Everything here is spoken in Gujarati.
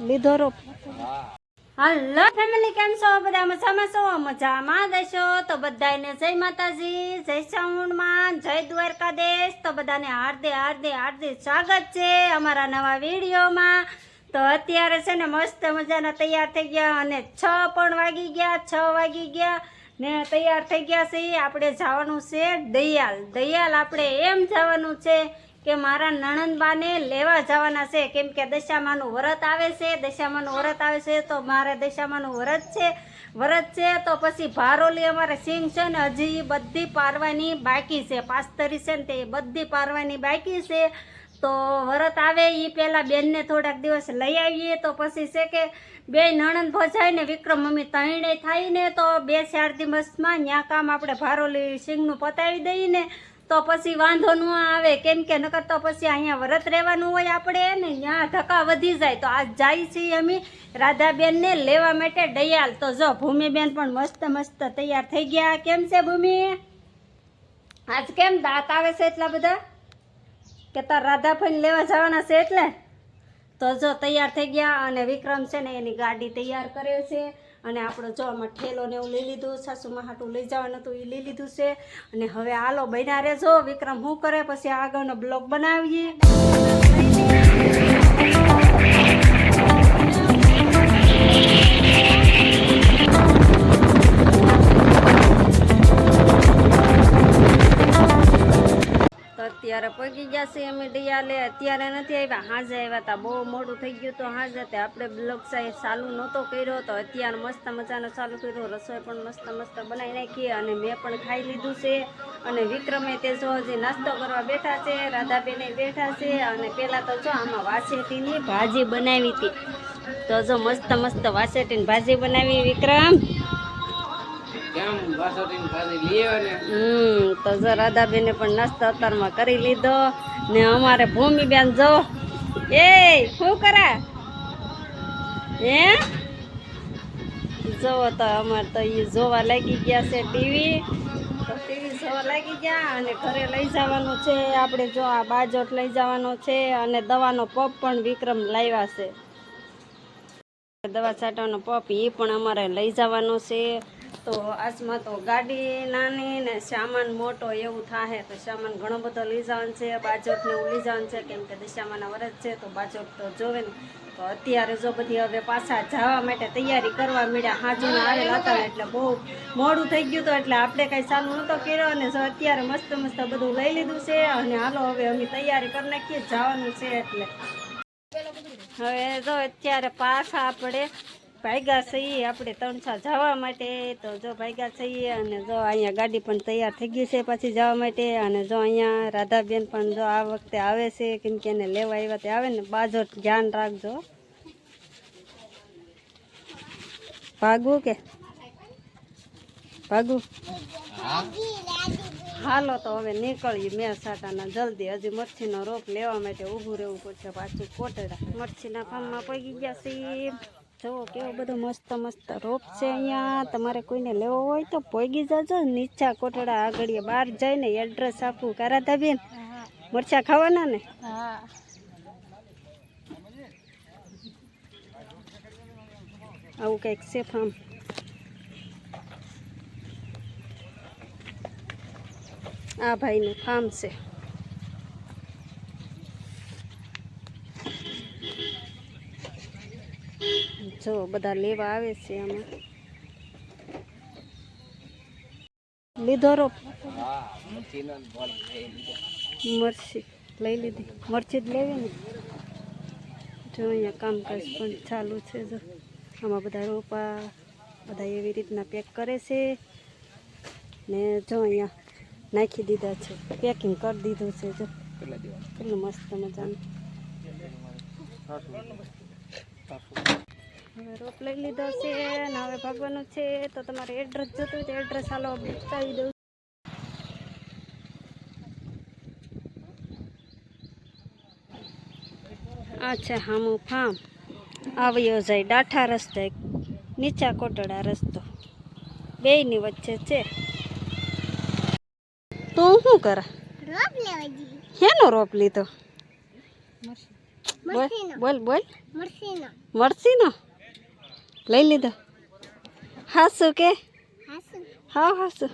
લીધો રોપ. હલો ફેમિલી, કેમ છો? બધા મજામાં છો? મજામાં દેશો તો બધાને જય માતાજી, જય ચામુંડમાં, જય દ્વારકાધીશ. તો બધાને હાર્દિક સ્વાગત છે અમારા નવા વિડીયોમાં. તો અત્યારે છે ને મસ્ત મજાના તૈયાર થઈ ગયા અને 6 પણ વાગી ગયા ને તૈયાર થઈ ગયા છે. આપણે જવાનું છે દયાલ આપણે એમ જવાનું છે કે મારા નણંદબાને લેવા જવાના છે, કેમ કે દશામાનું વ્રત આવે છે. તો મારે દશામાનું વ્રત છે તો પછી ભારોલી અમારે સિંગ છે ને હજી બધી પારવાની બાકી છે. પાસ્તરી છે ને તે બધી પારવાની બાકી છે. તો વ્રત આવે એ પહેલાં બેનને થોડાક દિવસ લઈ આવીએ. તો પછી છે કે બે નણંદ ભજાય ને વિક્રમ મમ્મી તણે થાય ને તો 2-4 દિવસમાં ત્યાં કામ આપણે ભારોલી સિંગનું પતાવી દઈએ ને તો પછી વાંધો ન આવે, કેમ કે નકર તો પછી અહીંયા વ્રત રહેવાનું હોય આપણે ને ત્યાં ધક્કા વધી જાય. તો આજ જાય છીએ અમે રાધાબેનને લેવા માટે દયાલ. તો જો ભૂમિબેન પણ મસ્ત તૈયાર થઈ ગયા. કેમ છે ભૂમિ? આજ કેમ દાંત આવે છે એટલા બધા કે તાર રાધાભાઈને લેવા જવાના છે એટલે? તો જો તૈયાર થઈ ગયા અને વિક્રમ છે ને એની ગાડી તૈયાર કરે છે. અને આપણો જો આમાં ઠેલો ને એવું લઈ લીધું, સાસુમાં હાટું લઈ જવાનું હતું એ લઈ લીધું છે. અને હવે હાલો બન્યા રહેજો, વિક્રમ શું કરે પછી આગળનો બ્લોગ બનાવીએ. અત્યારે પગી ગયા છે અમે દયાલે. અત્યારે નથી આવ્યા, હાજે આવ્યા હતા. બહુ મોડું થઈ ગયું તો હાજે તે આપણે બ્લોગ સાહેબ ચાલુ નહોતો કર્યો. તો અત્યારે મસ્ત મજાનો ચાલુ કર્યો. રસોઈ પણ મસ્ત બનાવી નાખી અને મેં પણ ખાઈ લીધું છે. અને વિક્રમે તે જો હજી નાસ્તો કરવા બેઠા છે, રાધાબેને બેઠા છે. અને પહેલાં તો જો આમાં વાસેટીની ભાજી બનાવી હતી. તો જો મસ્ત વાસેટીની ભાજી બનાવી વિક્રમ. તો જો રાધાબેને પણ નાસ્તો અત્યારમાં કરી લીધો ને અમારે ભૂમિબેન જો એ શું કરે હે જોવો. તો અમારે તો એ જોવા લાગી ગયા છે ટીવી. તો ટીવી જોવા લાગી ગયા અને ઘરે લઈ જવાનું છે આપણે. જો આ બાજોટ લઈ જવાનો છે અને દવાનો પપ પણ વિક્રમ લાવ્યા છે. દવા છાંટવાનો પપ એ પણ અમારે લઈ જવાનો છે. તો આજમાં તો ગાડી નાની ને સામાન મોટો એવું થાય. તો સામાન ઘણો બધો લઈ જવાનું છે. બાજોટને એવું લઈ જવાનું છે, કેમ કે દશામાના વ્રત છે તો બાજોટ તો જોવે ને. તો અત્યારે જો બધી હવે પાછા જવા માટે તૈયારી કરવા મળ્યા. હાજુના આવેલા હતા એટલે બહુ મોડું થઈ ગયું હતું એટલે આપણે કાંઈ ચાલુ નહોતો કર્યો. અને જો અત્યારે મસ્ત બધું લઈ લીધું છે અને હાલો હવે અમે તૈયારી કરી નાખીએ જવાનું છે એટલે. હવે જો અત્યારે પાછા આપણે ભાગ્યા છીએ આપણે 3-4 જવા માટે. તો જો ભાગ્યા છીએ અને જો અહીંયા ગાડી પણ તૈયાર થઈ ગઈ છે પાછી જવા માટે. અને જો અહીંયા રાધાબેન પણ જો આ વખતે આવે છે, કેમ કે એને લેવા આવ્યા તે આવે ને. બાજો ધ્યાન રાખજો. ભાગવું કે ભાગવું? હાલો તો હવે નીકળીએ મેરસાટાના જલ્દી. હજી મરચીનો રોપ લેવા માટે ઊભું રહેવું પડશે. પાછું કોટડા મરચીના ફાર્મમાં પગી ગયા છીએ. જુઓ કેવો બધો મસ્ત રોપ છે અહીંયા. તમારે કોઈને લેવો હોય તો પોગી જજો. નીચા કોટડા આગળ બહાર જઈને એડ્રેસ આપવું. રાધાબેન મરચા ખાવાના ને? આવું કંઈક છે ફાર્મ. આ ભાઈનું ફાર્મ છે. જો બધા લેવા આવે છે. આમાં લીધો રોપ? મરચી લઈ લીધી. મરચી જ લેવી ને. જો અહીંયા કામકાજ પણ ચાલુ છે. જો આમાં બધા રોપા બધા એવી રીતના પેક કરે છે ને જો અહીંયા નાખી દીધા છે, પેકિંગ કરી દીધું છે. જો કેટલું મસ્ત મજાનું. હવે રોપ લઈ લીધો છે ને હવે ભાગવાનું છે. તો તમારે એડ્રેસ જોતું હોય તો એડ્રેસ હાલો બતાવી દઉં. અચ્છા હામું ફાર્મ આવ્યો જાય ડાઠા રસ્તે, નીચા કોટડા રસ્તો બેયની વચ્ચે છે. તું શું કરે? હેનો રોપ લીધો? બોલ બોલ મરસીનો લઈ લીધો હાસુ કે હા હાસુ